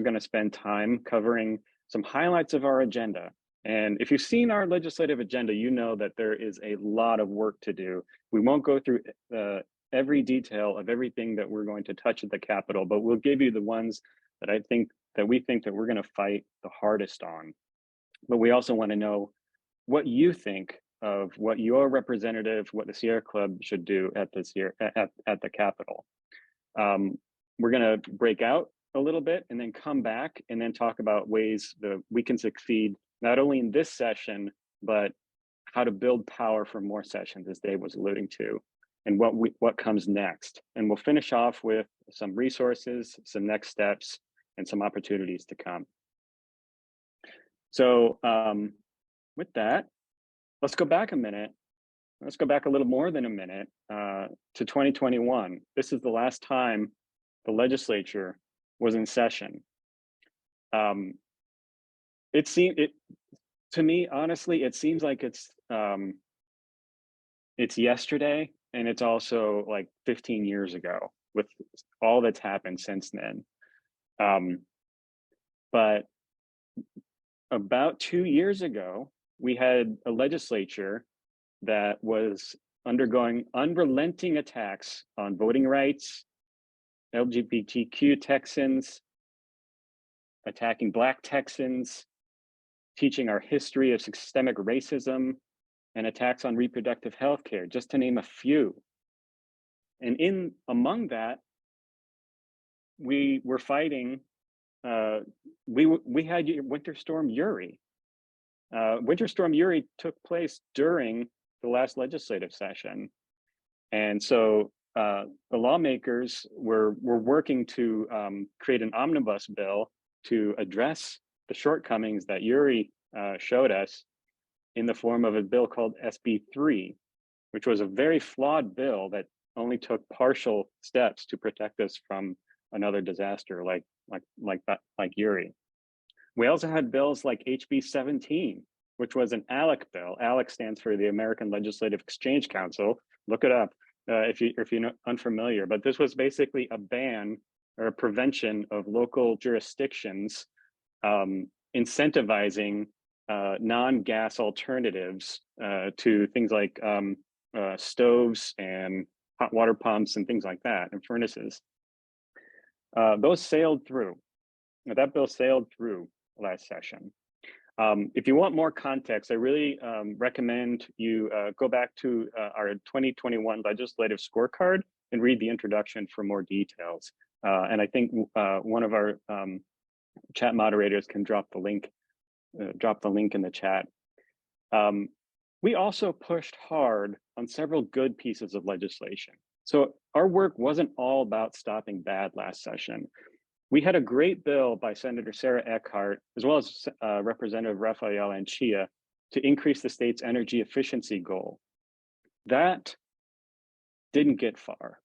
going to spend time covering some highlights of our agenda. And if you've seen our legislative agenda, you know that there is a lot of work to do. We won't go through every detail of everything that we're going to touch at the Capitol, but we'll give you the ones that we think that we're going to fight the hardest on. But we also want to know what you think of what your representative, what the Sierra Club should do at the Capitol. We're going to break out a little bit and then come back and then talk about ways that we can succeed, not only in this session, but how to build power for more sessions, as Dave was alluding to, and what comes next. And we'll finish off with some resources, some next steps, and some opportunities to come. So with that, let's go back a minute. Let's go back a little more than a minute to 2021. This is the last time the legislature was in session. To me, honestly, it seems like it's yesterday, and it's also like 15 years ago with all that's happened since then. But about 2 years ago, we had a legislature that was undergoing unrelenting attacks on voting rights, LGBTQ Texans, attacking Black Texans, teaching our history of systemic racism, and attacks on reproductive health care, just to name a few. And among that, we were fighting, we had Winter Storm Uri. Winter Storm Uri took place during the last legislative session. And so the lawmakers were working to create an omnibus bill to address the shortcomings that Uri showed us in the form of a bill called SB 3, which was a very flawed bill that only took partial steps to protect us from another disaster like Uri. We also had bills like HB 17, which was an ALEC bill. ALEC stands for the American Legislative Exchange Council. Look it up if you're unfamiliar. But this was basically a ban or a prevention of local jurisdictions incentivizing non-gas alternatives to things like stoves and hot water pumps and things like that, and furnaces. Those sailed through. That bill sailed through last session. If you want more context, I really recommend you go back to our 2021 legislative scorecard and read the introduction for more details. And I think one of our chat moderators can drop the link in the chat. We also pushed hard on several good pieces of legislation. So our work wasn't all about stopping bad last session. We had a great bill by Senator Sarah Eckhart, as well as Representative Rafael Anchia, to increase the state's energy efficiency goal. That didn't get far.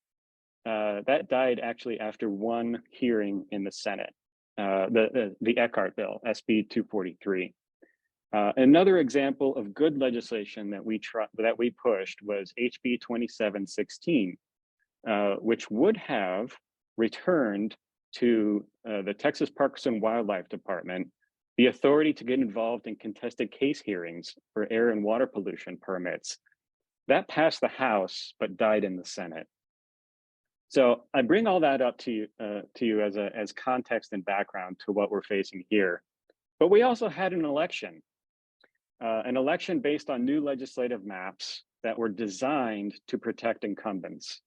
That died actually after one hearing in the Senate, the Eckhart bill, SB 243. Another example of good legislation that we pushed was HB 2716, which would have returned to the Texas Parks and Wildlife Department the authority to get involved in contested case hearings for air and water pollution permits. That passed the House, but died in the Senate. So I bring all that up to you as context and background to what we're facing here. But we also had an election based on new legislative maps that were designed to protect incumbents.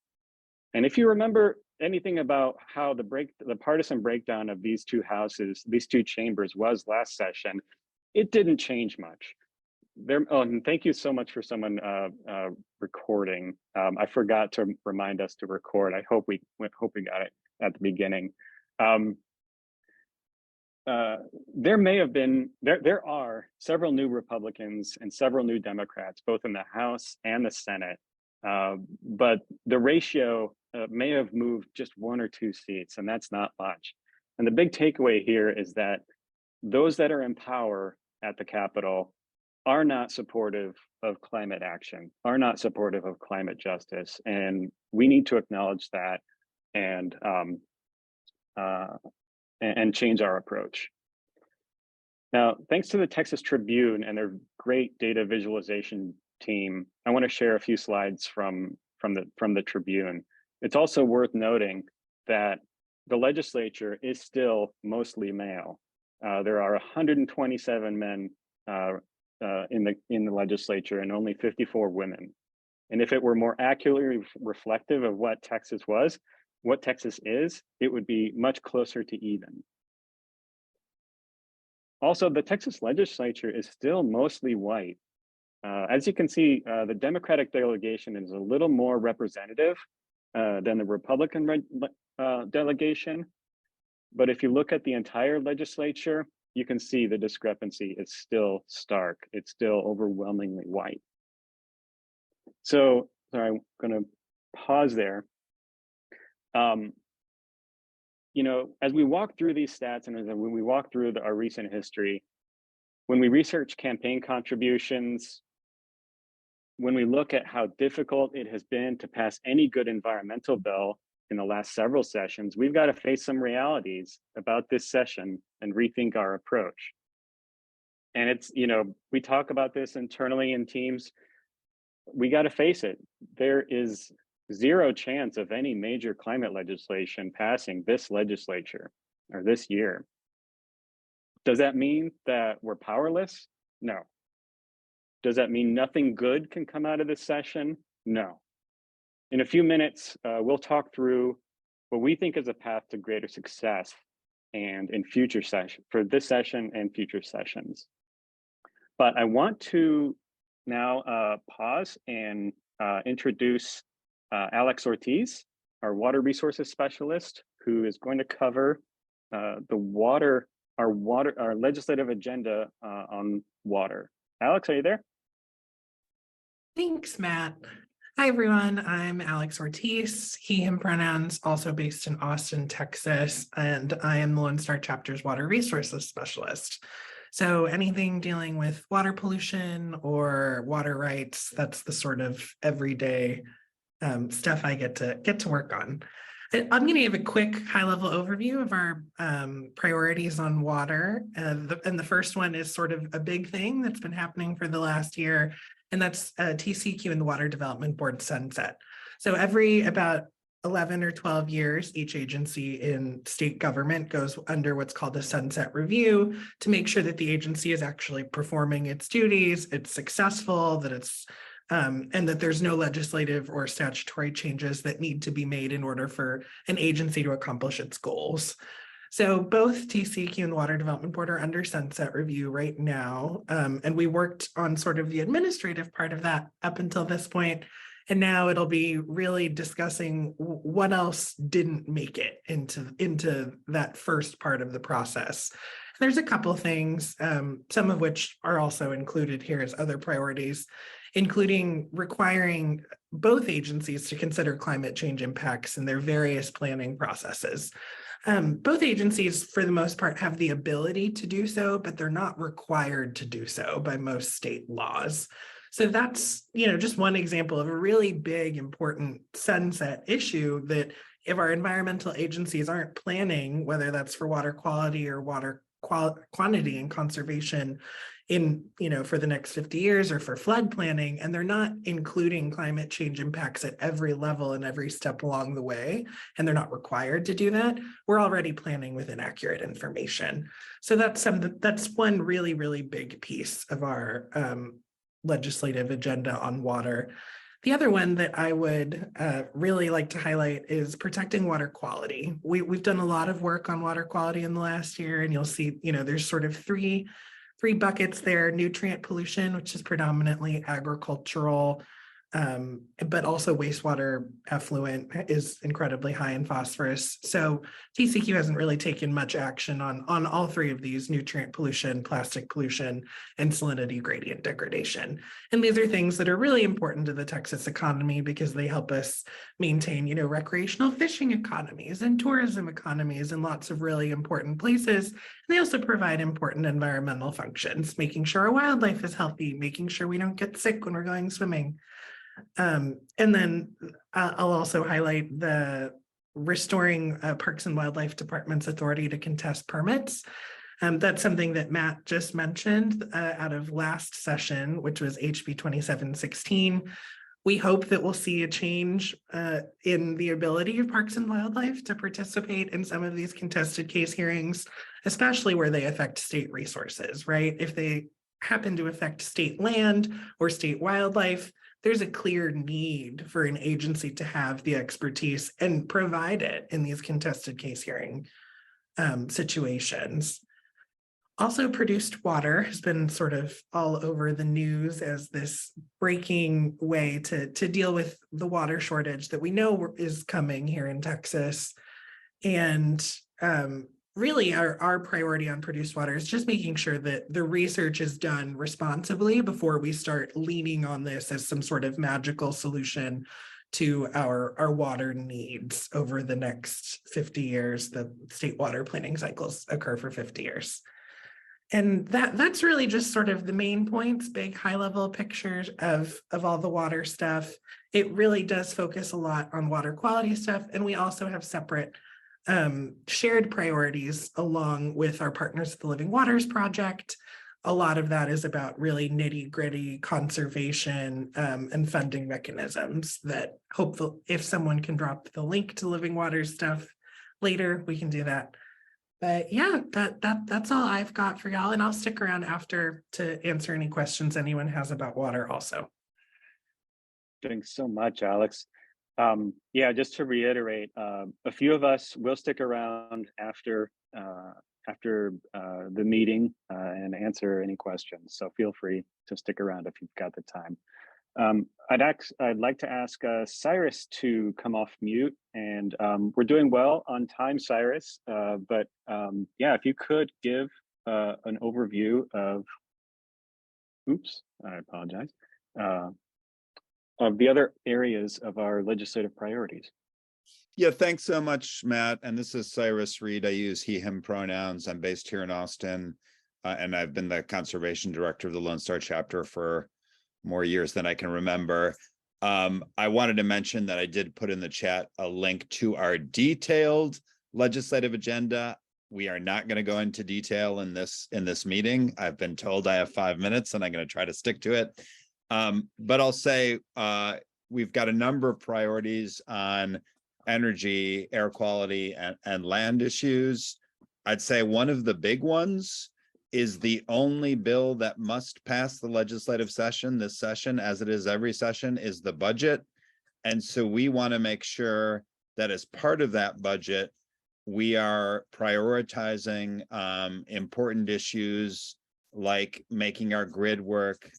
And if you remember anything about how the partisan breakdown of these two houses, these two chambers was last session, it didn't change much. And thank you so much for someone recording. I forgot to remind us to record. I hope we got it at the beginning. There are several new Republicans and several new Democrats, both in the House and the Senate. But the ratio may have moved just 1 or 2 seats, and that's not much. And the big takeaway here is that those that are in power at the Capitol are not supportive of climate action, are not supportive of climate justice. And we need to acknowledge that and and change our approach. Now, thanks to the Texas Tribune and their great data visualization team, I want to share a few slides from the Tribune. It's also worth noting that the legislature is still mostly male. There are 127 men in the legislature and only 54 women. And if it were more accurately reflective of what Texas is, it would be much closer to even. Also, the Texas legislature is still mostly white. As you can see, the Democratic delegation is a little more representative than the Republican delegation. But if you look at the entire legislature, you can see the discrepancy is still stark. It's still overwhelmingly white. So, sorry, I'm going to pause there. You know, as we walk through these stats and when we walk through our recent history, when we research campaign contributions, when we look at how difficult it has been to pass any good environmental bill in the last several sessions, we've got to face some realities about this session and rethink our approach. And it's, you know, we talk about this internally in teams. We got to face it. There is zero chance of any major climate legislation passing this legislature or this year. Does that mean that we're powerless? No. Does that mean nothing good can come out of this session? No. In a few minutes, we'll talk through what we think is a path to greater success and in future sessions, for this session and future sessions. But I want to now pause and introduce Alex Ortiz, our water resources specialist, who is going to cover our legislative agenda on water. Alex, are you there? Thanks, Matt. Hi, everyone. I'm Alex Ortiz, he, him pronouns, also based in Austin, Texas, and I am the Lone Star Chapter's water resources specialist. So anything dealing with water pollution or water rights, that's the sort of everyday stuff I get to work on. I'm going to give a quick high-level overview of our priorities on water. And the first one is sort of a big thing that's been happening for the last year, and that's TCEQ and the Water Development Board sunset. So every about 11 or 12 years, each agency in state government goes under what's called a sunset review to make sure that the agency is actually performing its duties, it's successful, that it's and that there's no legislative or statutory changes that need to be made in order for an agency to accomplish its goals. So both TCEQ and the Water Development Board are under sunset review right now. And we worked on sort of the administrative part of that up until this point. And now it'll be really discussing what else didn't make it into that first part of the process. There's a couple things, some of which are also included here as other priorities, including requiring both agencies to consider climate change impacts in their various planning processes. Both agencies, for the most part, have the ability to do so, but they're not required to do so by most state laws. So that's, just one example of a really big, important sunset issue that if our environmental agencies aren't planning, whether that's for water quality or water quantity and conservation in, for the next 50 years or for flood planning, and they're not including climate change impacts at every level and every step along the way, and they're not required to do that, we're already planning with inaccurate information. So that's one really, really big piece of our legislative agenda on water. The other one that I would really like to highlight is protecting water quality. We've done a lot of work on water quality in the last year, and you'll see, there's sort of three buckets there: nutrient pollution, which is predominantly agricultural, but also wastewater effluent is incredibly high in phosphorus. So TCEQ hasn't really taken much action on all three of these: nutrient pollution, plastic pollution, and salinity gradient degradation. And these are things that are really important to the Texas economy because they help us maintain, recreational fishing economies and tourism economies in lots of really important places. And they also provide important environmental functions, making sure our wildlife is healthy, making sure we don't get sick when we're going swimming. And then I'll also highlight the restoring Parks and Wildlife Department's authority to contest permits. That's something that Matt just mentioned out of last session, which was HB 2716. We hope that we'll see a change in the ability of Parks and Wildlife to participate in some of these contested case hearings, especially where they affect state resources, right? If they happen to affect state land or state wildlife, there's a clear need for an agency to have the expertise and provide it in these contested case hearing situations. Also, produced water has been sort of all over the news as this breaking way to deal with the water shortage that we know is coming here in Texas. And really our priority on produced water is just making sure that the research is done responsibly before we start leaning on this as some sort of magical solution to our water needs over the next 50 years. The state water planning cycles occur for 50 years. And that's really just sort of the main points, big high level pictures of all the water stuff. It really does focus a lot on water quality stuff. And we also have separate shared priorities along with our Partners of the Living Waters project. A lot of that is about really nitty gritty conservation and funding mechanisms that hopefully if someone can drop the link to Living Waters stuff later, we can do that. But yeah, that's all I've got for y'all. And I'll stick around after to answer any questions anyone has about water also. Thanks so much, Alex. Yeah, just to reiterate, a few of us will stick around after the meeting and answer any questions. So feel free to stick around if you've got the time. I'd like to ask Cyrus to come off mute, and we're doing well on time, Cyrus. But yeah, if you could give an overview of, I apologize, of the other areas of our legislative priorities. Yeah, thanks so much, Matt. And this is Cyrus Reed. I use he, him pronouns. I'm based here in Austin, and I've been the conservation director of the Lone Star chapter for more years than I can remember. I wanted to mention that I did put in the chat a link to our detailed legislative agenda. We are not going to go into detail in this meeting. I've been told I have 5 minutes and I'm going to try to stick to it. But I'll say we've got a number of priorities on energy, air quality, and land issues. I'd say one of the big ones is the only bill that must pass the legislative session this session, as it is every session, is the budget. And so we want to make sure that as part of that budget, we are prioritizing important issues like making our grid work,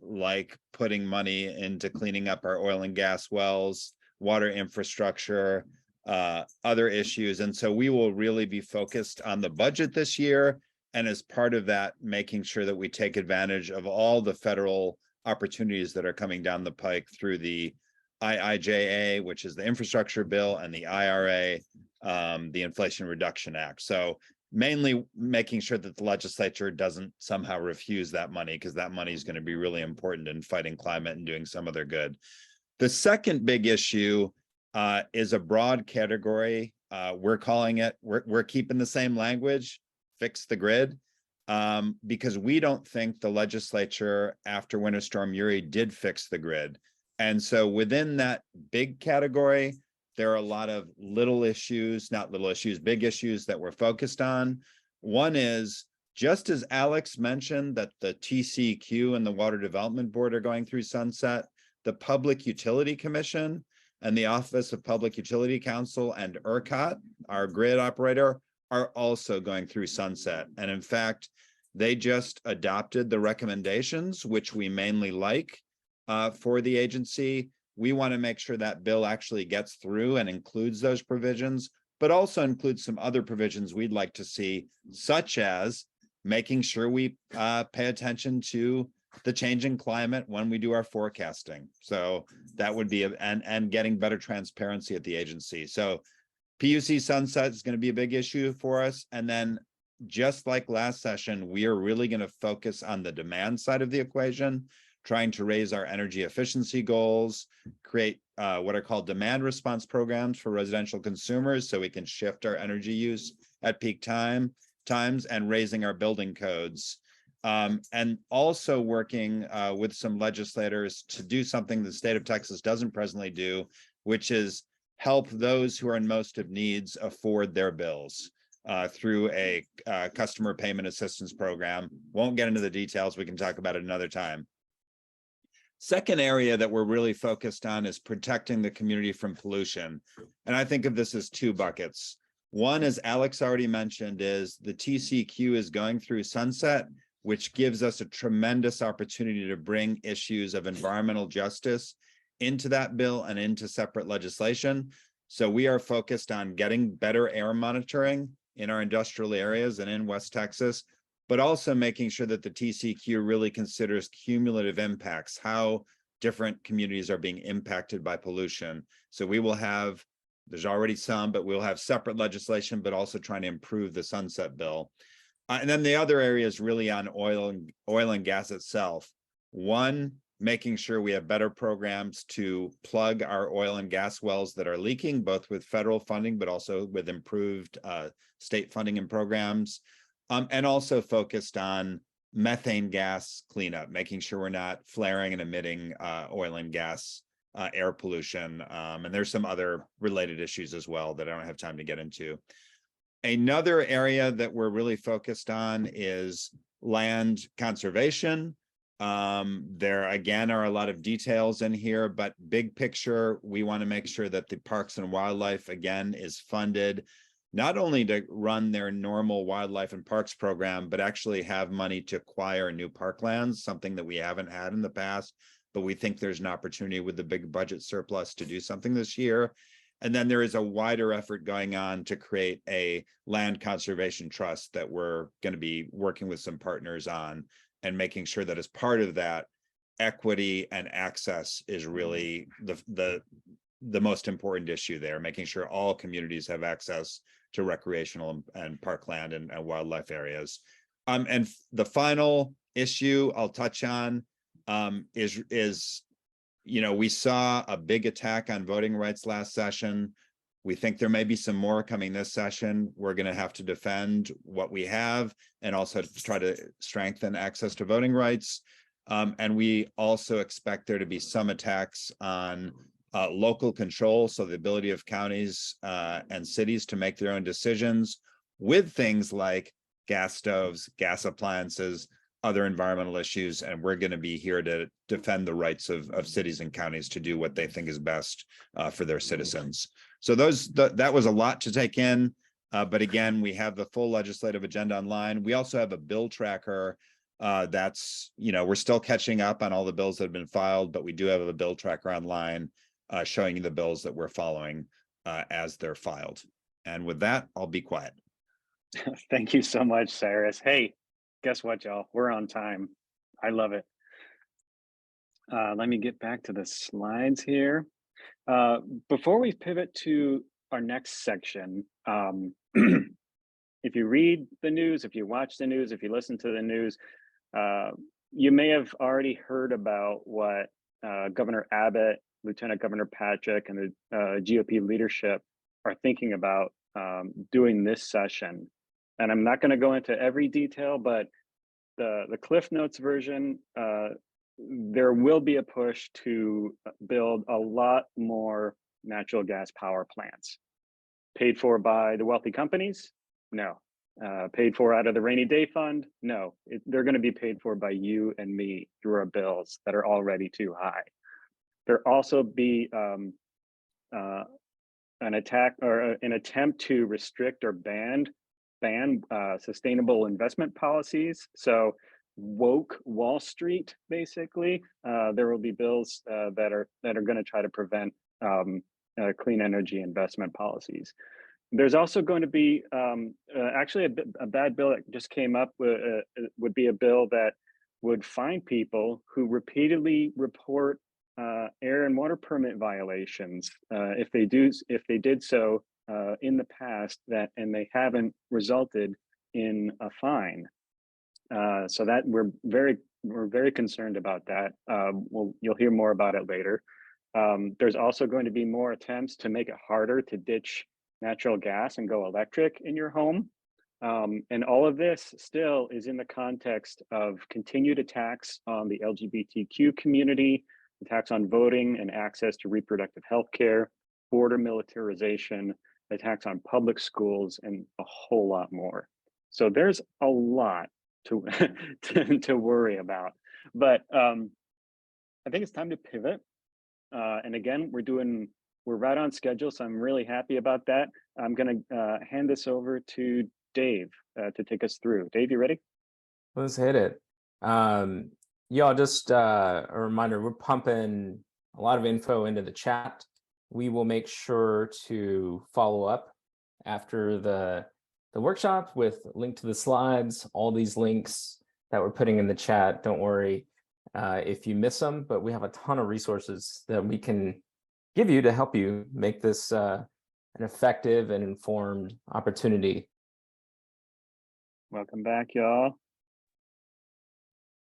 like putting money into cleaning up our oil and gas wells, water infrastructure, other issues. And so we will really be focused on the budget this year. And as part of that, making sure that we take advantage of all the federal opportunities that are coming down the pike through the IIJA, which is the infrastructure bill, and the IRA, the Inflation Reduction Act. So mainly making sure that the legislature doesn't somehow refuse that money, because that money is going to be really important in fighting climate and doing some other good. The second big issue is a broad category. We're calling it, we're keeping the same language, fix the grid, because we don't think the legislature after Winter Storm Uri did fix the grid. And so within that big category, there are a lot of little issues, not little issues, big issues that we're focused on. One is, just as Alex mentioned that the TCEQ and the Water Development Board are going through sunset, the Public Utility Commission and the Office of Public Utility Counsel and ERCOT, our grid operator, are also going through sunset. And in fact, they just adopted the recommendations, which we mainly like for the agency. We want to make sure that bill actually gets through and includes those provisions, but also includes some other provisions we'd like to see, such as making sure we pay attention to the changing climate when we do our forecasting. So that would be, and getting better transparency at the agency. So PUC sunset is going to be a big issue for us. And then just like last session, we are really going to focus on the demand side of the equation, trying to raise our energy efficiency goals, create what are called demand response programs for residential consumers, so we can shift our energy use at peak times, and raising our building codes. And also working with some legislators to do something the state of Texas doesn't presently do, which is help those who are in most of needs afford their bills through a customer payment assistance program. Won't get into the details. We can talk about it another time. Second area that we're really focused on is protecting the community from pollution. And I think of this as two buckets. One, as Alex already mentioned, is the TCQ is going through sunset, which gives us a tremendous opportunity to bring issues of environmental justice into that bill and into separate legislation. So we are focused on getting better air monitoring in our industrial areas and in West Texas, but also making sure that the TCQ really considers cumulative impacts, how different communities are being impacted by pollution. So we will have, there's already some, but we'll have separate legislation, but also trying to improve the sunset bill. And then the other area is really on oil and gas itself. One, making sure we have better programs to plug our oil and gas wells that are leaking, both with federal funding, but also with improved state funding and programs. And also focused on methane gas cleanup, making sure we're not flaring and emitting oil and gas air pollution. And there's some other related issues as well that I don't have time to get into. Another area that we're really focused on is land conservation. There again are a lot of details in here, but big picture, we want to make sure that the Parks and Wildlife again is funded, not only to run their normal wildlife and parks program, but actually have money to acquire new parklands, something that we haven't had in the past, but we think there's an opportunity with the big budget surplus to do something this year. And then there is a wider effort going on to create a land conservation trust that we're going to be working with some partners on, and making sure that as part of that, equity and access is really the most important issue there, making sure all communities have access to recreational and parkland and wildlife areas. And the final issue I'll touch on is we saw a big attack on voting rights last session. We think there may be some more coming this session. We're going to have to defend what we have and also try to strengthen access to voting rights. And we also expect there to be some attacks on local control, so the ability of counties and cities to make their own decisions with things like gas stoves, gas appliances, other environmental issues, and we're going to be here to defend the rights of cities and counties to do what they think is best for their citizens. So that was a lot to take in, but again, we have the full legislative agenda online. We also have a bill tracker that's, we're still catching up on all the bills that have been filed, but we do have a bill tracker online showing you the bills that we're following as they're filed. And with that, I'll be quiet. Thank you so much, Cyrus. Hey, guess what, y'all? We're on time. I love it. Let me get back to the slides here. Before we pivot to our next section, if you read the news, if you watch the news, if you listen to the news, you may have already heard about what Governor Abbott, Lieutenant Governor Patrick, and the GOP leadership are thinking about doing this session. And I'm not going to go into every detail, but the Cliff Notes version, there will be a push to build a lot more natural gas power plants. Paid for by the wealthy companies? No. Paid for out of the rainy day fund? No. They're going to be paid for by you and me through our bills that are already too high. There also be an attempt to restrict or ban sustainable investment policies. So woke Wall Street, basically. There will be bills that are going to try to prevent clean energy investment policies. There's also going to be actually a bad bill that just came up would be a bill that would fine people who repeatedly report air and water permit violations if they did so in the past and they haven't resulted in a fine. So that we're very concerned about that. You'll hear more about it later. There's also going to be more attempts to make it harder to ditch natural gas and go electric in your home. And all of this still is in the context of continued attacks on the LGBTQ community, attacks on voting and access to reproductive health care, border militarization, attacks on public schools, and a whole lot more. So there's a lot to, to worry about. But I think it's time to pivot. And again, we're right on schedule, so I'm really happy about that. I'm going to hand this over to Dave to take us through. Dave, you ready? Let's hit it. Y'all, just a reminder, we're pumping a lot of info into the chat. We will make sure to follow up after the workshop with a link to the slides, all these links that we're putting in the chat. Don't worry if you miss them, but we have a ton of resources that we can give you to help you make this an effective and informed opportunity. Welcome back, y'all.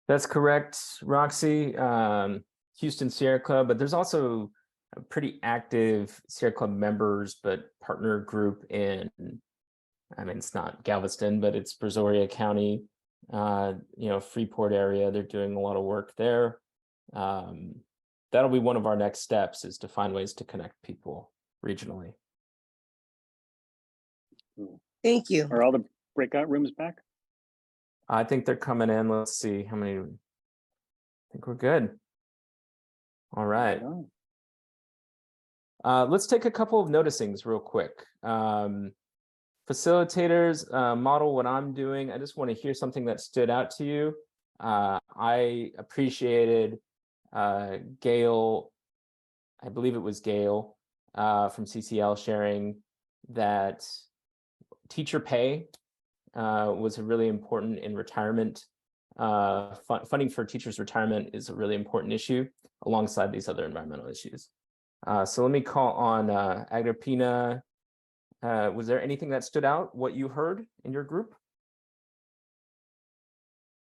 That's correct, Roxy. Houston Sierra Club, but there's also a pretty active Sierra Club members, but partner group in, I mean, it's not Galveston, but it's Brazoria County, Freeport area. They're doing a lot of work there. That'll be one of our next steps, is to find ways to connect people regionally. Thank you. Are all the breakout rooms back? I think they're coming in. Let's see how many. I think we're good. All right. Let's take a couple of noticings real quick. Facilitators, model what I'm doing. I just want to hear something that stood out to you. I appreciated Gail, I believe it was Gail from CCL, sharing that teacher pay was really important in retirement. Funding for teachers' retirement is a really important issue alongside these other environmental issues. So let me call on Agrippina. Was there anything that stood out, what you heard in your group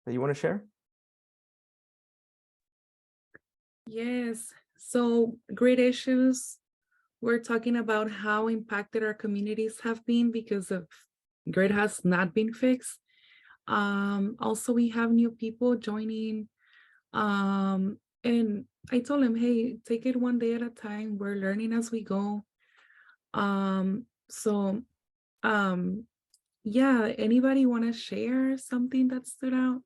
that you want to share? Yes, so great issues. We're talking about how impacted our communities have been because of grid has not been fixed. Also, we have new people joining. And I told him, hey, take it one day at a time. We're learning as we go. Yeah, anybody want to share something that stood out?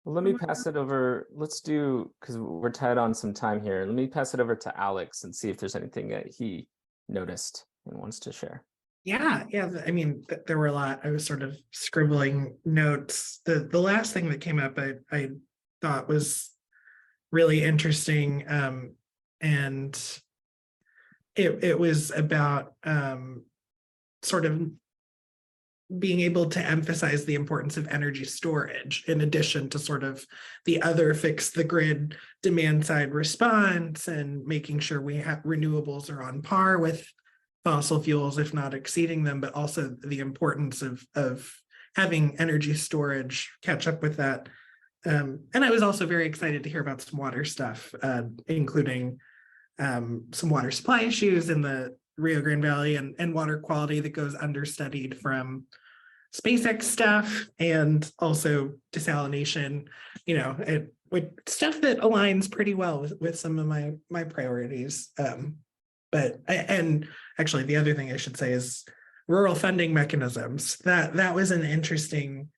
Well, let me pass it over. Let's do, because we're tied on some time here. Let me pass it over to Alex and see if there's anything that he noticed and wants to share. Yeah. I mean, there were a lot. I was sort of scribbling notes. The last thing that came up, I thought was really interesting, and it was about sort of being able to emphasize the importance of energy storage in addition to sort of the other fix the grid demand side response and making sure we have renewables are on par with fossil fuels, if not exceeding them, but also the importance of having energy storage catch up with that. And I was also very excited to hear about some water stuff, including some water supply issues in the Rio Grande Valley and water quality that goes understudied from SpaceX stuff and also desalination, with stuff that aligns pretty well with some of my priorities. And actually the other thing I should say is rural funding mechanisms. That was an interesting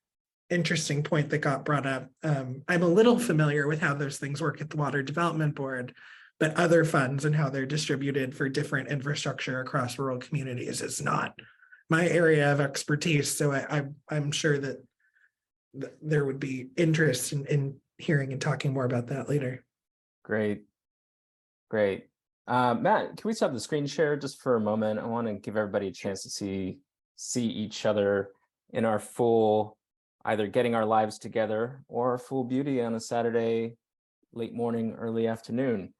point that got brought up. I'm a little familiar with how those things work at the Water Development Board, but other funds and how they're distributed for different infrastructure across rural communities is not my area of expertise. So I'm sure that there would be interest in hearing and talking more about that later. Great. Matt, can we stop the screen share just for a moment? I want to give everybody a chance to see each other in our full, either getting our lives together or our full beauty on a Saturday, late morning, early afternoon.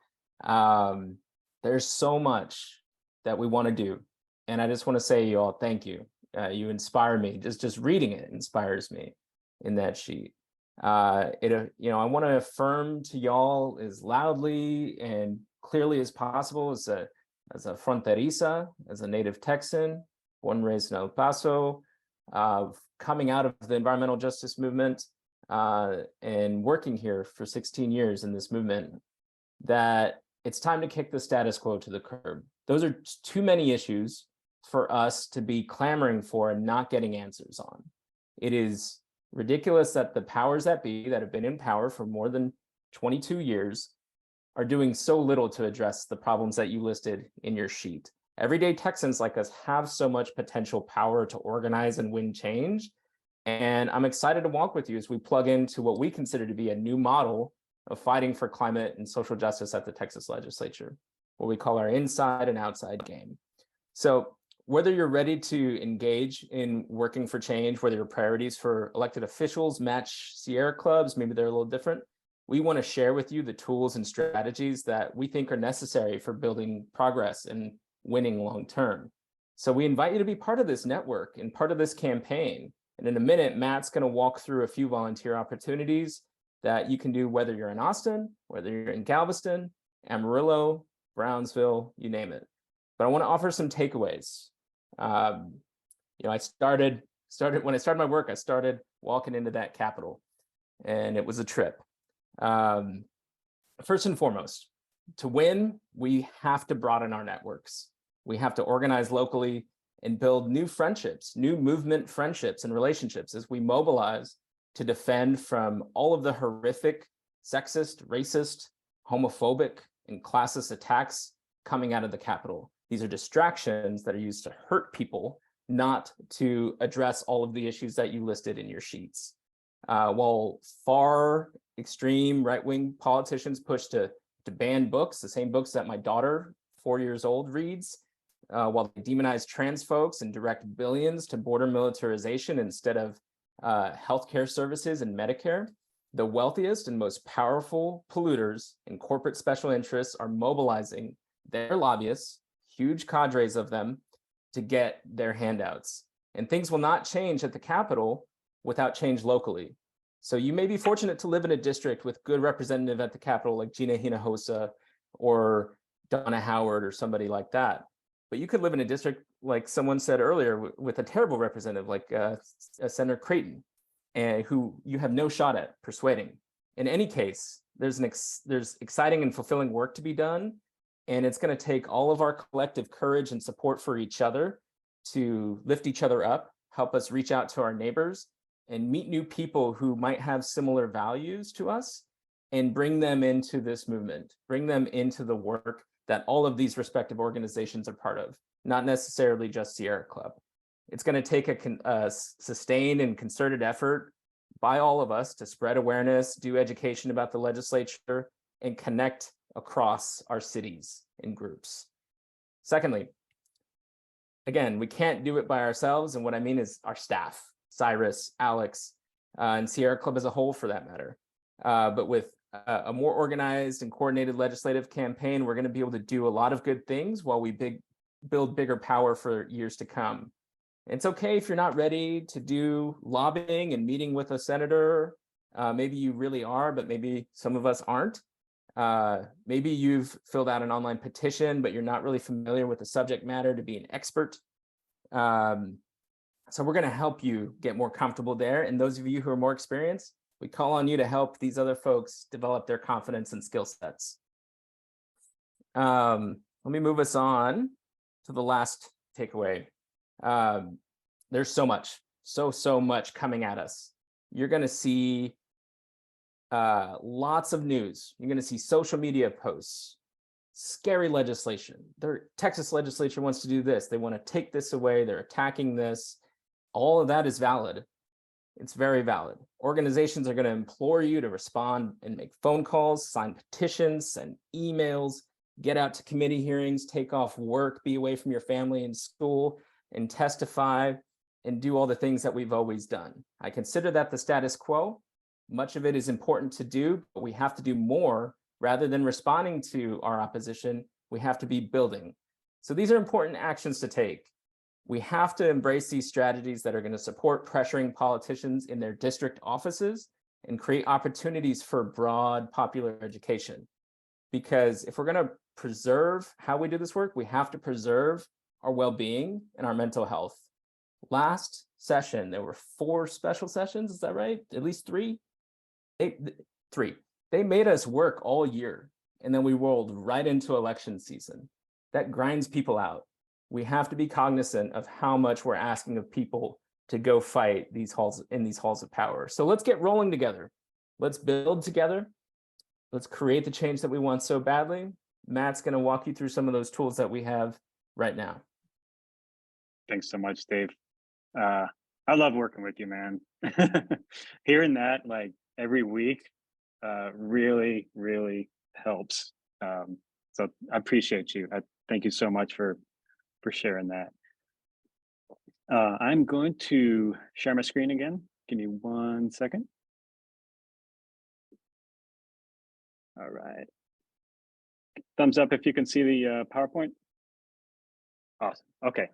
There's so much that we want to do. And I just want to say, you all, thank you. You inspire me. Just reading it inspires me in that sheet. I want to affirm to y'all as loudly and clearly as possible as a fronteriza, as a native Texan, born and raised in El Paso, coming out of the environmental justice movement and working here for 16 years in this movement, that it's time to kick the status quo to the curb. Those are too many issues for us to be clamoring for and not getting answers on. It is ridiculous that the powers that be that have been in power for more than 22 years are doing so little to address the problems that you listed in your sheet. Everyday Texans like us have so much potential power to organize and win change. And I'm excited to walk with you as we plug into what we consider to be a new model of fighting for climate and social justice at the Texas Legislature, what we call our inside and outside game. So whether you're ready to engage in working for change, whether your priorities for elected officials match Sierra clubs, maybe they're a little different, we want to share with you the tools and strategies that we think are necessary for building progress and winning long term. So we invite you to be part of this network and part of this campaign. And in a minute, Matt's going to walk through a few volunteer opportunities that you can do, whether you're in Austin, whether you're in Galveston, Amarillo, Brownsville, you name it. But I want to offer some takeaways. I started when I started my work, I started walking into that Capitol, and it was a trip. First and foremost, to win, we have to broaden our networks. We have to organize locally and build new friendships, new movement friendships and relationships as we mobilize to defend from all of the horrific, sexist, racist, homophobic, and classist attacks coming out of the Capitol. These are distractions that are used to hurt people, not to address all of the issues that you listed in your sheets. While far extreme right-wing politicians push to ban books, the same books that my daughter, 4 years old, reads, while they demonize trans folks and direct billions to border militarization instead of healthcare services and Medicare, the wealthiest and most powerful polluters and corporate special interests are mobilizing their lobbyists, huge cadres of them, to get their handouts. And things will not change at the Capitol without change locally. So you may be fortunate to live in a district with good representative at the Capitol, like Gina Hinojosa or Donna Howard or somebody like that. But you could live in a district, like someone said earlier, with a terrible representative like Senator Creighton, and who you have no shot at persuading. In any case, there's exciting and fulfilling work to be done, and it's going to take all of our collective courage and support for each other to lift each other up, help us reach out to our neighbors, and meet new people who might have similar values to us, and bring them into this movement, bring them into the work that all of these respective organizations are part of, not necessarily just Sierra Club. It's going to take a sustained and concerted effort by all of us to spread awareness, do education about the legislature, and connect across our cities in groups. Secondly, again, we can't do it by ourselves, and what I mean is our staff, Cyrus, Alex, and Sierra Club as a whole for that matter. But with a more organized and coordinated legislative campaign, we're going to be able to do a lot of good things while we build bigger power for years to come. It's okay if you're not ready to do lobbying and meeting with a senator. Maybe you really are, but maybe some of us aren't. Maybe you've filled out an online petition, but you're not really familiar with the subject matter to be an expert. So we're going to help you get more comfortable there. And those of you who are more experienced, we call on you to help these other folks develop their confidence and skill sets. Let me move us on to the last takeaway. There's so much, so much coming at us. You're going to see lots of news. You're going to see social media posts, scary legislation. The Texas Legislature wants to do this. They want to take this away. They're attacking this. All of that is valid. It's very valid. Organizations are going to implore you to respond and make phone calls, sign petitions, send emails, get out to committee hearings, take off work, be away from your family and school, and testify and do all the things that we've always done. I consider that the status quo. Much of it is important to do, but we have to do more. Rather than responding to our opposition, we have to be building. So these are important actions to take. We have to embrace these strategies that are going to support pressuring politicians in their district offices and create opportunities for broad popular education. Because if we're going to preserve how we do this work. We have to preserve our well-being and our mental health. Last session, there were 4 special sessions. Is that right? At least 3? 3. They made us work all year, and then we rolled right into election season. That grinds people out. We have to be cognizant of how much we're asking of people to go fight these halls of power. So let's get rolling together. Let's build together. Let's create the change that we want so badly. Matt's going to walk you through some of those tools that we have right now. Thanks so much, Dave. I love working with you, man. Hearing that like every week really, really helps. So I appreciate you. I thank you so much for sharing that. I'm going to share my screen again. Give me 1 second. All right. Thumbs up if you can see the PowerPoint. Awesome. Okay.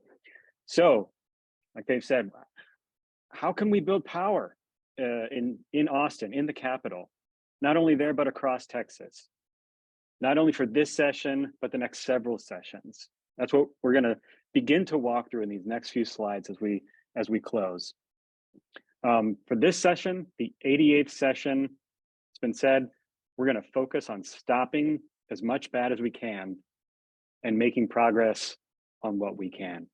So, like Dave said, how can we build power in Austin, in the capital? Not only there, but across Texas. Not only for this session, but the next several sessions. That's what we're going to begin to walk through in these next few slides as we close. For this session, the 88th session, it's been said, we're going to focus on stopping as much bad as we can and making progress on what we can.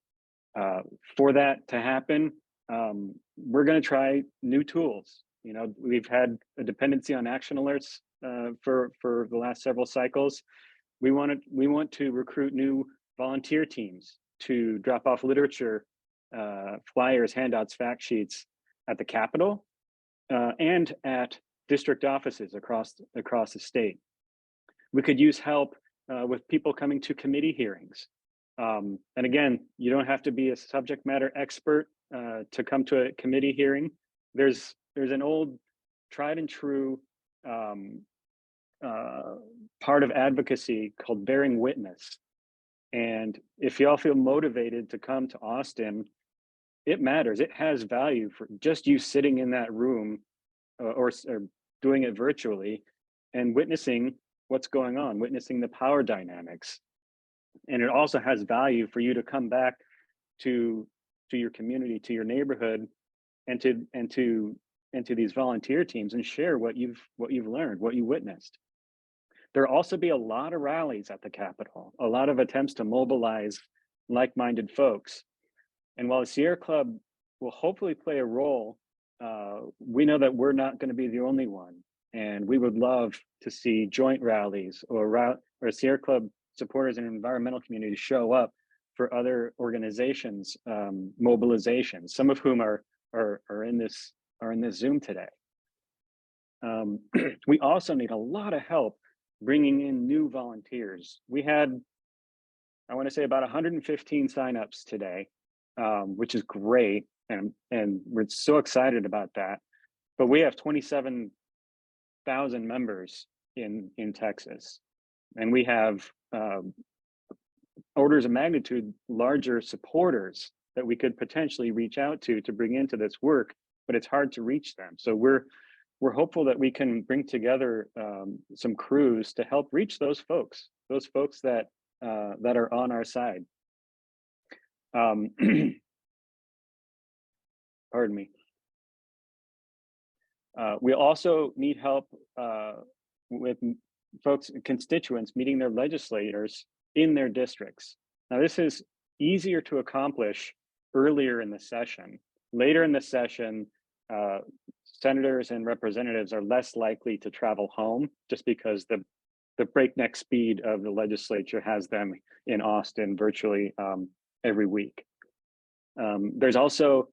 For that to happen, we're going to try new tools. You know, we've had a dependency on action alerts for the last several cycles. We want to recruit new volunteer teams to drop off literature, flyers, handouts, fact sheets at the Capitol and at district offices across the state. We could use help with people coming to committee hearings. And again, you don't have to be a subject matter expert to come to a committee hearing. There's an old tried and true part of advocacy called bearing witness. And if y'all feel motivated to come to Austin, it matters. It has value for just you sitting in that room or doing it virtually and witnessing what's going on, witnessing the power dynamics. And it also has value for you to come back to your community, to your neighborhood, and to these volunteer teams and share what you've learned, what you witnessed. There'll also be a lot of rallies at the Capitol, a lot of attempts to mobilize like-minded folks. And while the Sierra Club will hopefully play a role, we know that we're not going to be the only one. And we would love to see joint rallies or Sierra Club supporters and environmental community show up for other organizations, mobilizations, some of whom are in this Zoom today. We also need a lot of help bringing in new volunteers. We had, I want to say, about 115 signups today, which is great, and we're so excited about that. But we have 27,000 members in Texas, and we have orders of magnitude larger supporters that we could potentially reach out to bring into this work, but it's hard to reach them. So we're hopeful that we can bring together some crews to help reach those folks that are on our side. Pardon me. We also need help with constituents meeting their legislators in their districts. Now, this is easier to accomplish earlier in the session. Later in the session, senators and representatives are less likely to travel home just because the breakneck speed of the legislature has them in Austin virtually every week. There's also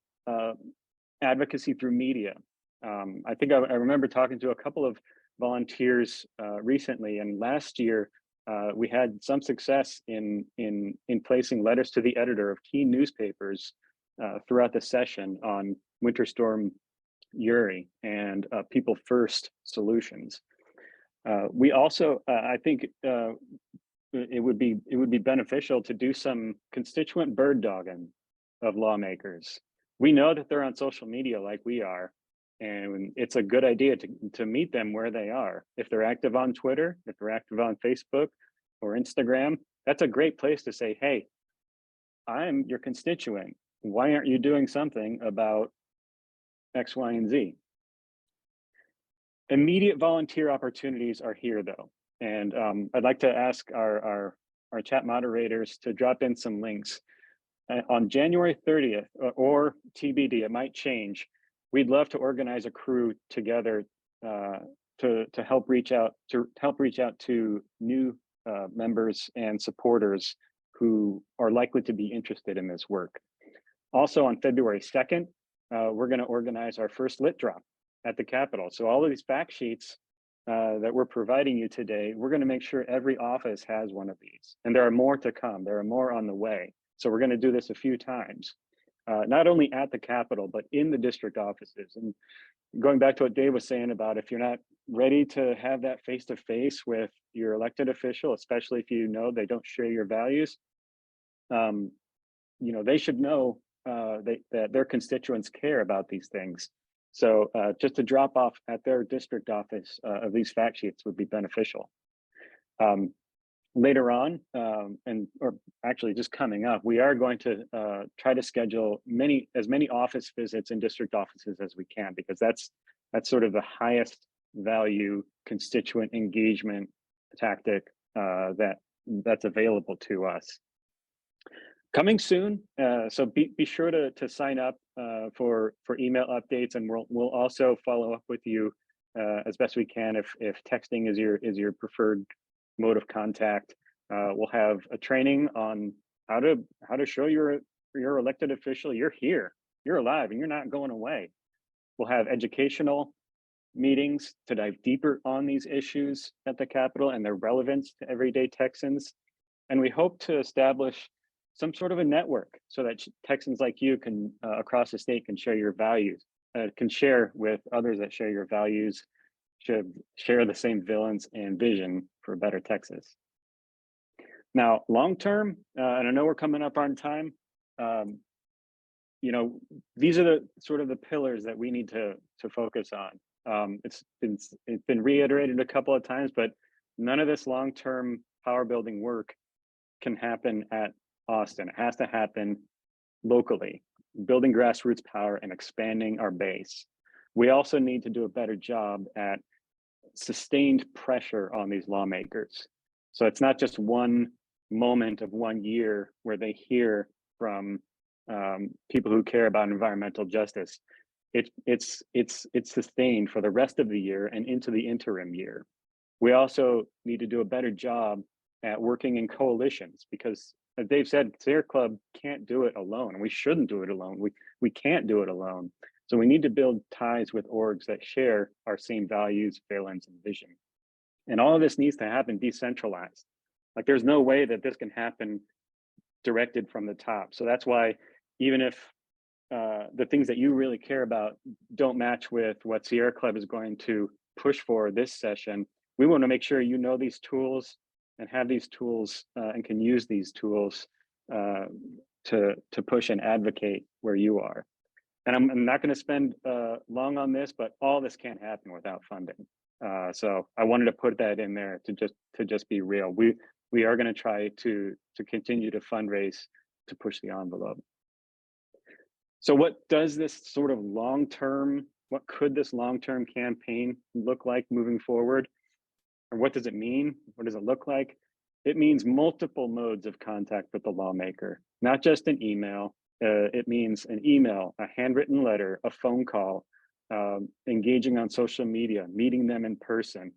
advocacy through media. I think I remember talking to a couple of volunteers recently, and last year we had some success in placing letters to the editor of key newspapers throughout the session on Winter Storm Uri and People First solutions. We also, I think, it would be beneficial to do some constituent bird dogging of lawmakers. We know that they're on social media like we are, and it's a good idea to meet them where they are. If they're active on Twitter, if they're active on Facebook, or Instagram, that's a great place to say, hey, I'm your constituent. Why aren't you doing something about X, Y, and Z? Immediate volunteer opportunities are here though. And I'd like to ask our chat moderators to drop in some links. On January 30th, or TBD, it might change. We'd love to organize a crew together to help reach out to new members and supporters who are likely to be interested in this work. Also on February 2nd, we're going to organize our first lit drop at the Capitol. So all of these fact sheets that we're providing you today, we're going to make sure every office has one of these. And there are more to come. There are more on the way. So we're going to do this a few times, not only at the Capitol, but in the district offices. And going back to what Dave was saying about if you're not ready to have that face-to-face with your elected official, especially if you know they don't share your values, they should know that their constituents care about these things. So just to drop off at their district office of these fact sheets would be beneficial. Later on, or actually just coming up, we are going to try to schedule as many office visits in district offices as we can, because that's sort of the highest value constituent engagement tactic that's available to us. Coming soon, so be sure to sign up for email updates, and we'll also follow up with you as best we can if texting is your preferred mode of contact. We'll have a training on how to show your elected official you're here, you're alive, and you're not going away. We'll have educational meetings to dive deeper on these issues at the Capitol and their relevance to everyday Texans. And we hope to establish some sort of a network so that Texans like you can across the state can share your values, can share with others that share your values, should share the same villains and vision for a better Texas. Now, long term, and I know we're coming up on time, these are the sort of the pillars that we need to focus on. It's been reiterated a couple of times, but none of this long-term power building work can happen at Austin. It has to happen locally, building grassroots power and expanding our base. We also need to do a better job at sustained pressure on these lawmakers. So it's not just one moment of 1 year where they hear from people who care about environmental justice. It's sustained for the rest of the year and into the interim year. We also need to do a better job at working in coalitions, because as Dave said, Sierra Club can't do it alone, and we shouldn't do it alone. We can't do it alone. So we need to build ties with orgs that share our same values, valence, and vision. And all of this needs to happen decentralized. Like, there's no way that this can happen directed from the top. So that's why even if the things that you really care about don't match with what Sierra Club is going to push for this session, we want to make sure you know these tools and have these tools and can use these tools to push and advocate where you are. And I'm not going to spend long on this, but all this can't happen without funding. So I wanted to put that in there to just be real. We are going to try to continue to fundraise to push the envelope. So what does this sort of what could this long-term campaign look like moving forward? Or what does it mean? What does it look like? It means multiple modes of contact with the lawmaker, not just an email. It means an email, a handwritten letter, a phone call, engaging on social media, meeting them in person.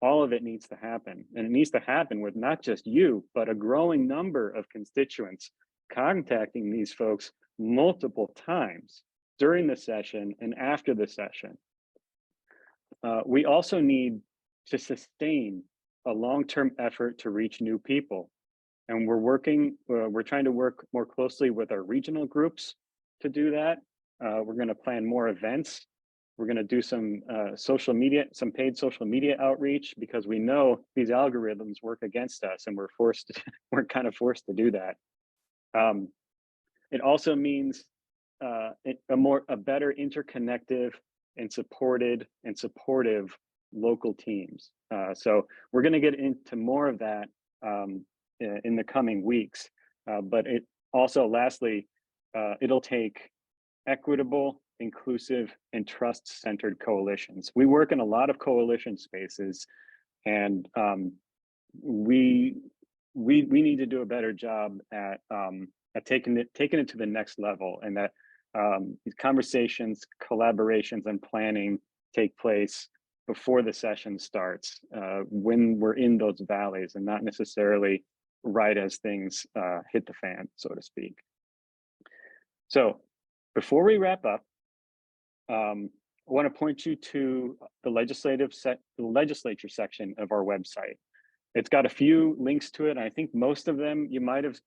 All of it needs to happen. And it needs to happen with not just you, but a growing number of constituents contacting these folks multiple times during the session and after the session. We also need to sustain a long-term effort to reach new people. And we're trying to work more closely with our regional groups to do that. We're going to plan more events. We're going to do some paid social media outreach, because we know these algorithms work against us, and we're kind of forced to do that. It also means a better interconnective and supportive local teams. So we're going to get into more of that in the coming weeks. But it also, lastly, it'll take equitable, inclusive, and trust-centered coalitions. We work in a lot of coalition spaces, and we need to do a better job at taking it to the next level, and that these conversations, collaborations, and planning take place before the session starts, when we're in those valleys, and not necessarily right as things hit the fan, so to speak. So before we wrap up, I want to point you to the legislature section of our website. It's got a few links to it. And I think most of them you might have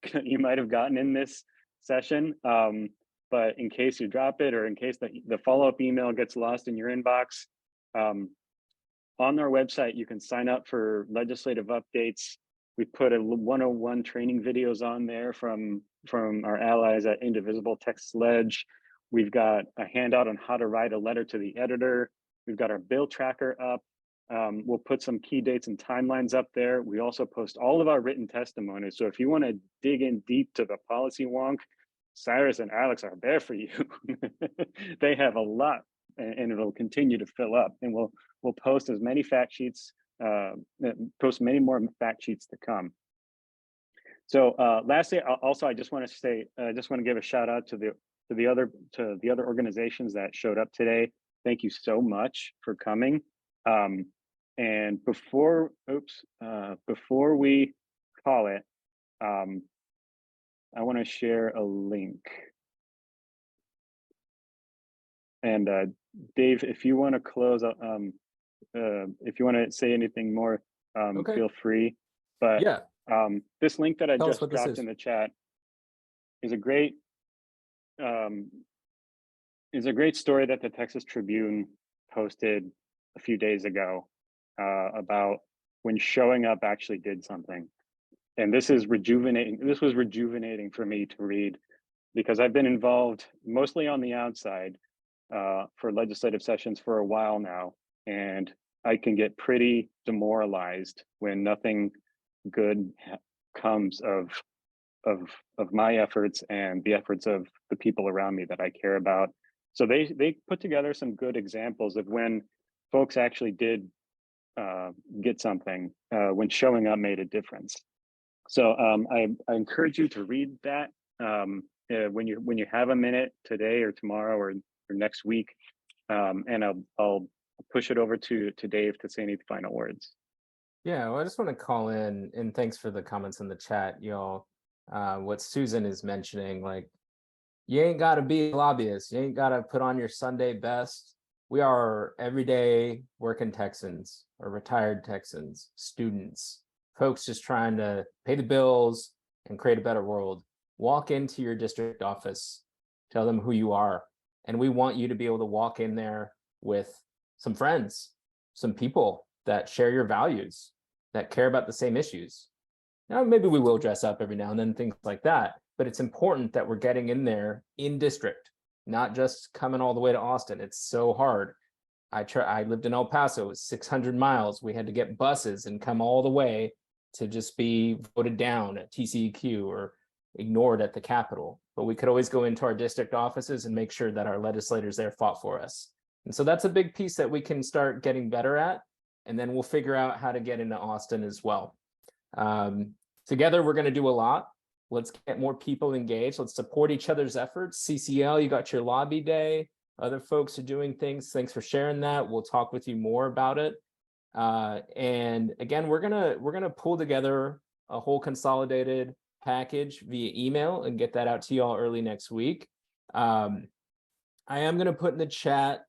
gotten in this session. But in case you drop it, or in case the follow-up email gets lost in your inbox, on our website you can sign up for legislative updates. We put a 101 training videos on there from our allies at Indivisible Texas Ledge. We've got a handout on how to write a letter to the editor. We've got our bill tracker up. We'll put some key dates and timelines up there. We also post all of our written testimonies. So if you want to dig in deep to the policy wonk, Cyrus and Alex are there for you. They have a lot, and it'll continue to fill up. And we'll post as many fact sheets, post many more fact sheets to come. So lastly, I just want to say, I just want to give a shout out to the other organizations that showed up today. Thank you so much for coming. And before we call it, I want to share a link. And Dave, if you want to close, if you want to say anything more, okay, feel free. But yeah, this link that I just dropped in the chat is a great story that the Texas Tribune posted a few days ago about when showing up actually did something. And this is rejuvenating. This was rejuvenating for me to read, because I've been involved mostly on the outside for legislative sessions for a while now, and I can get pretty demoralized when nothing good comes of my efforts and the efforts of the people around me that I care about. So they put together some good examples of when folks actually did get something, when showing up made a difference. So I encourage you to read that when you have a minute today or tomorrow or next week, and I'll push it over to Dave to say any final words. Yeah, well, I just want to call in, and thanks for the comments in the chat, y'all. What Susan is mentioning, like, you ain't got to be a lobbyist. You ain't got to put on your Sunday best. We are everyday working Texans, or retired Texans, students, folks just trying to pay the bills and create a better world. Walk into your district office, tell them who you are. And we want you to be able to walk in there with some friends, some people that share your values, that care about the same issues. Now, maybe we will dress up every now and then, things like that, but it's important that we're getting in there in district, not just coming all the way to Austin. It's so hard. I lived in El Paso, it was 600 miles. We had to get buses and come all the way to just be voted down at TCEQ or ignored at the Capitol. But we could always go into our district offices and make sure that our legislators there fought for us. And so that's a big piece that we can start getting better at. And then we'll figure out how to get into Austin as well. Together, we're going to do a lot. Let's get more people engaged. Let's support each other's efforts. CCL, you got your lobby day. Other folks are doing things. Thanks for sharing that. We'll talk with you more about it. And again, we're gonna pull together a whole consolidated package via email and get that out to you all early next week. I am going to put in the chat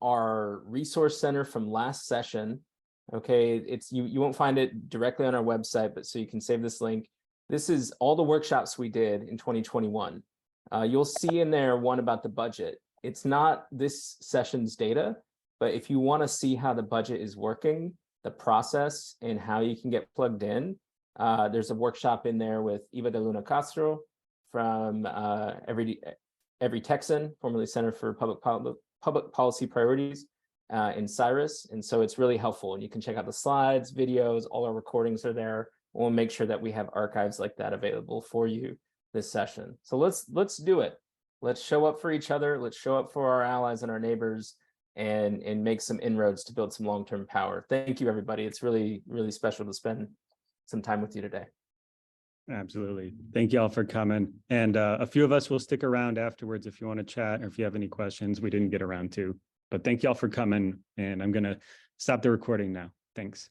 our resource center from last session. Okay, it's you won't find it directly on our website, but so you can save this link. This is all the workshops we did in 2021. You'll see in there one about the budget. It's not this session's data, but if you want to see how the budget is working, the process, and how you can get plugged in, there's a workshop in there with Eva de Luna Castro from Every Texan, formerly Center for Public Policy Priorities in Cyrus. And so it's really helpful. And you can check out the slides, videos, all our recordings are there. We'll make sure that we have archives like that available for you this session. So let's do it. Let's show up for each other. Let's show up for our allies and our neighbors, and make some inroads to build some long-term power. Thank you, everybody. It's really, really special to spend some time with you today. Absolutely. Thank you all for coming. And a few of us will stick around afterwards if you want to chat or if you have any questions we didn't get around to. But thank you all for coming. And I'm going to stop the recording now. Thanks.